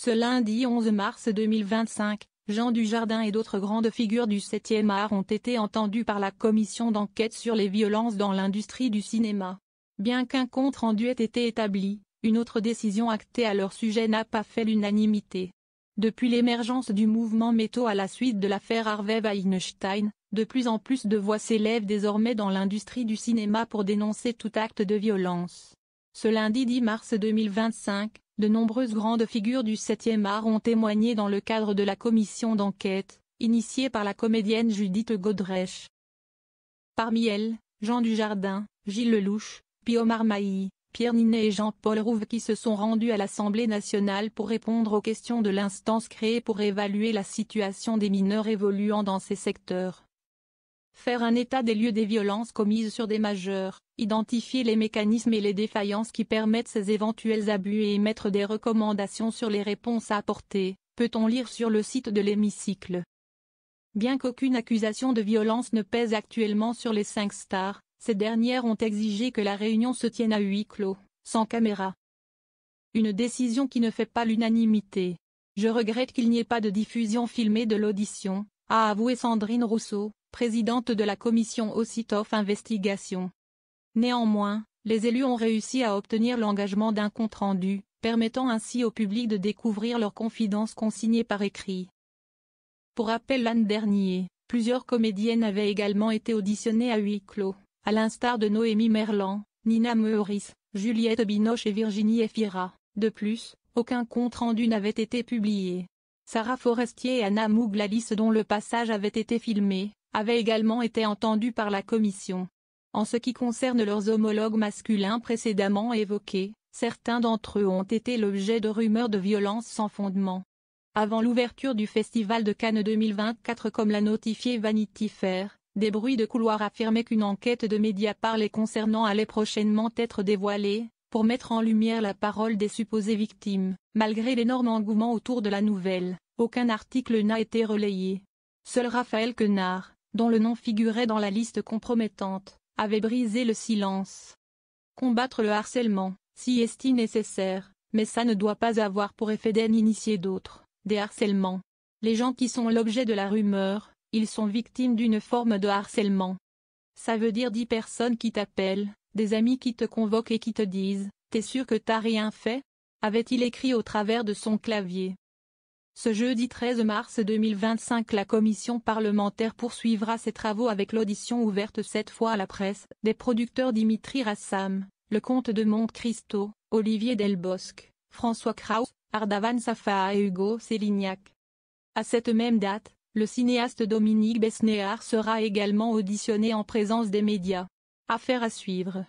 Ce lundi 11 mars 2025, Jean Dujardin et d'autres grandes figures du 7e art ont été entendus par la commission d'enquête sur les violences dans l'industrie du cinéma. Bien qu'un compte-rendu ait été établi, une autre décision actée à leur sujet n'a pas fait l'unanimité. Depuis l'émergence du mouvement MeToo à la suite de l'affaire Harvey Weinstein, de plus en plus de voix s'élèvent désormais dans l'industrie du cinéma pour dénoncer tout acte de violence. Ce lundi 10 mars 2025, de nombreuses grandes figures du 7e art ont témoigné dans le cadre de la commission d'enquête, initiée par la comédienne Judith Godrèche. Parmi elles, Jean Dujardin, Gilles Lellouche, Pio Marmaille, Pierre Ninet et Jean-Paul Rouve qui se sont rendus à l'Assemblée nationale pour répondre aux questions de l'instance créée pour évaluer la situation des mineurs évoluant dans ces secteurs. Faire un état des lieux des violences commises sur des majeurs, identifier les mécanismes et les défaillances qui permettent ces éventuels abus et émettre des recommandations sur les réponses à apporter, peut-on lire sur le site de l'hémicycle. Bien qu'aucune accusation de violence ne pèse actuellement sur les 5 stars, ces dernières ont exigé que la réunion se tienne à huis clos, sans caméra. Une décision qui ne fait pas l'unanimité. Je regrette qu'il n'y ait pas de diffusion filmée de l'audition, a avoué Sandrine Rousseau, présidente de la commission Ositoff Investigation. Néanmoins, les élus ont réussi à obtenir l'engagement d'un compte-rendu, permettant ainsi au public de découvrir leurs confidences consignées par écrit. Pour rappel, l'an dernier, plusieurs comédiennes avaient également été auditionnées à huis clos, à l'instar de Noémie Merlan, Nina Meurice, Juliette Binoche et Virginie Efira. De plus, aucun compte-rendu n'avait été publié. Sarah Forestier et Anna Mouglalis, dont le passage avait été filmé, avaient également été entendues par la commission. En ce qui concerne leurs homologues masculins précédemment évoqués, certains d'entre eux ont été l'objet de rumeurs de violence sans fondement. Avant l'ouverture du Festival de Cannes 2024, comme l'a notifié Vanity Fair, des bruits de couloir affirmaient qu'une enquête de Mediapart les concernant allait prochainement être dévoilée, pour mettre en lumière la parole des supposées victimes. Malgré l'énorme engouement autour de la nouvelle, aucun article n'a été relayé. Seul Raphaël Quenard, dont le nom figurait dans la liste compromettante, avait brisé le silence. Combattre le harcèlement, si est-il nécessaire, mais ça ne doit pas avoir pour effet d'en initier d'autres, des harcèlements. Les gens qui sont l'objet de la rumeur, ils sont victimes d'une forme de harcèlement. Ça veut dire 10 personnes qui t'appellent, des amis qui te convoquent et qui te disent « T'es sûr que t'as rien fait ?» avait-il écrit au travers de son clavier. Ce jeudi 13 mars 2025, la commission parlementaire poursuivra ses travaux avec l'audition ouverte cette fois à la presse des producteurs Dimitri Rassam, le comte de Monte Cristo, Olivier Delbosque, François Kraus, Ardavan Safaha et Hugo Sélignac. À cette même date, le cinéaste Dominique Besnéard sera également auditionné en présence des médias. Affaire à suivre.